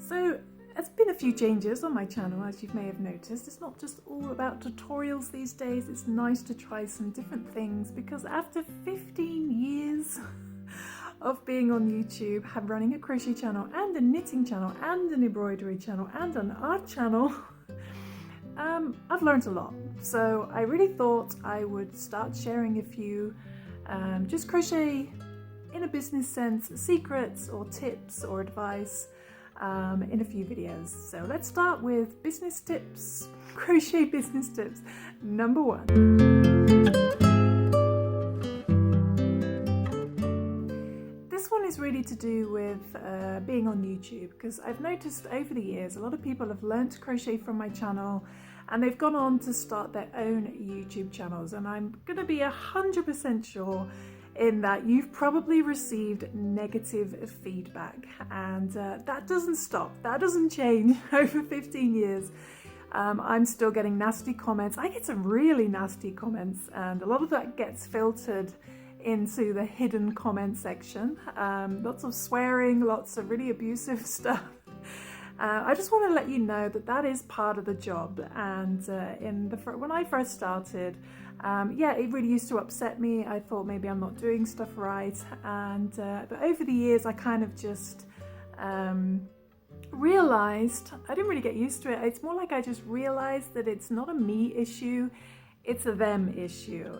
So there's been a few changes on my channel, as you may have noticed. It's not just all about tutorials these days. It's nice to try some different things because after 15 years of being on YouTube, running a crochet channel and a knitting channel and an embroidery channel and an art channel, I've learned a lot. So I really thought I would start sharing a few just crochet in a business sense, secrets or tips or advice in a few videos. So let's start with business tips, crochet business tips number 1. This one is really to do with being on YouTube, because I've noticed over the years a lot of people have learned to crochet from my channel and they've gone on to start their own YouTube channels, and I'm going to be 100% sure in that you've probably received negative feedback, and that doesn't stop, that doesn't change over 15 years. I'm still getting nasty comments. I get some really nasty comments, and a lot of that gets filtered into the hidden comment section. Lots of swearing, lots of really abusive stuff. I just want to let you know that that is part of the job, and when I first started, yeah, it really used to upset me. I thought maybe I'm not doing stuff right, and but over the years I kind of just realized, I didn't really get used to it. It's more like I just realized that it's not a me issue, it's a them issue,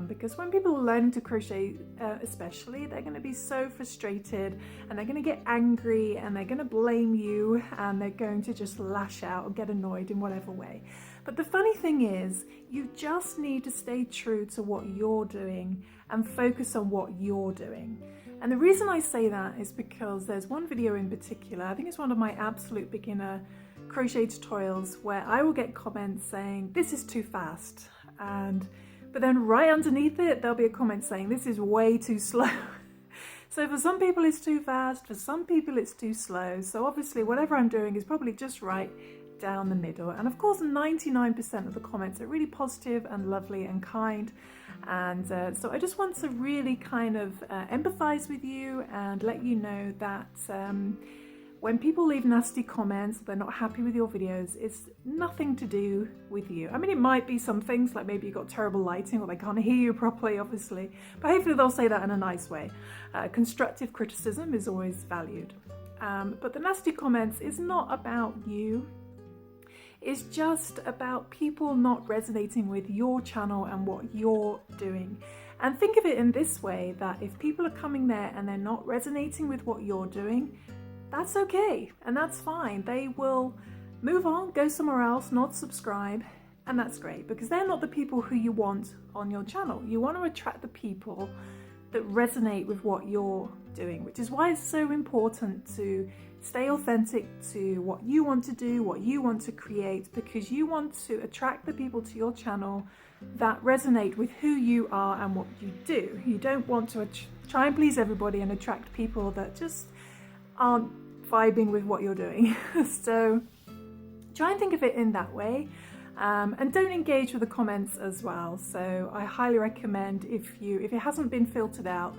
because when people learn to crochet, especially, they're going to be so frustrated and they're going to get angry and they're going to blame you and they're going to just lash out or get annoyed in whatever way. But the funny thing is, you just need to stay true to what you're doing and focus on what you're doing. And the reason I say that is because there's one video in particular, I think it's one of my absolute beginner crochet tutorials, where I will get comments saying, this is too fast. But then right underneath it, there'll be a comment saying, this is way too slow. So for some people it's too fast, for some people it's too slow. So obviously whatever I'm doing is probably just right down the middle. And of course 99% of the comments are really positive and lovely and kind. And so I just want to really kind of empathize with you and let you know that when people leave nasty comments, they're not happy with your videos, it's nothing to do with you. I mean, it might be some things, like maybe you've got terrible lighting or they can't hear you properly, obviously, but hopefully they'll say that in a nice way. Constructive criticism is always valued. But the nasty comments is not about you. It's just about people not resonating with your channel and what you're doing. And think of it in this way, that if people are coming there and they're not resonating with what you're doing, that's okay, and that's fine. They will move on, go somewhere else, not subscribe, and that's great, because they're not the people who you want on your channel. You want to attract the people that resonate with what you're doing, which is why it's so important to stay authentic to what you want to do, what you want to create, because you want to attract the people to your channel that resonate with who you are and what you do. You don't want to try and please everybody and attract people that just aren't vibing with what you're doing. So try and think of it in that way, and don't engage with the comments as well. So I highly recommend, if it hasn't been filtered out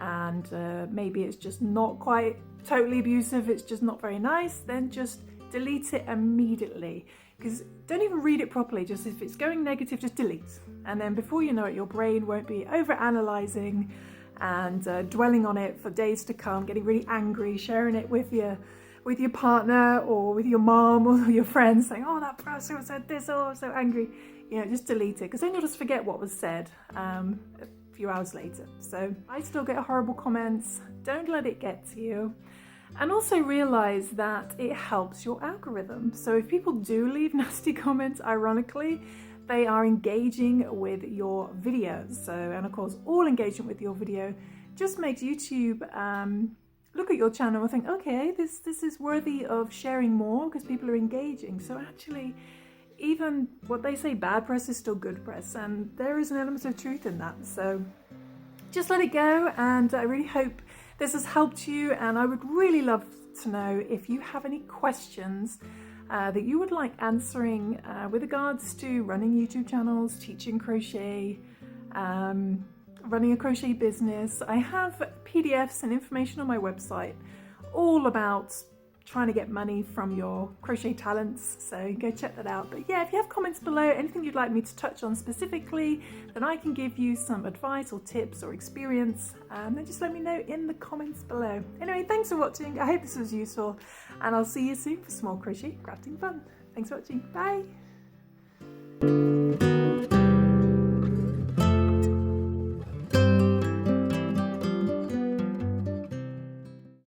and maybe it's just not quite totally abusive, it's just not very nice, then just delete it immediately. Because don't even read it properly, just if it's going negative, just delete, and then before you know it, your brain won't be over analyzing and dwelling on it for days to come, getting really angry, sharing it with your partner or with your mom or your friends, saying, oh, that person said this, oh, I'm so angry. You know, just delete it, because then you'll just forget what was said a few hours later. So I still get horrible comments. Don't let it get to you. And also realize that it helps your algorithm. So if people do leave nasty comments, ironically, they are engaging with your videos. So, and of course, all engagement with your video just makes YouTube look at your channel and think, okay, this is worthy of sharing more because people are engaging. So actually, even what they say, bad press is still good press, and there is an element of truth in that. So just let it go, and I really hope this has helped you, and I would really love to know if you have any questions that you would like answering with regards to running YouTube channels, teaching crochet, running a crochet business. I have PDFs and information on my website all about trying to get money from your crochet talents, so go check that out. But yeah, if you have comments below, anything you'd like me to touch on specifically, then I can give you some advice or tips or experience, then just let me know in the comments below. Anyway, thanks for watching. I hope this was useful, and I'll see you soon for some more crochet crafting fun. Thanks for watching. Bye.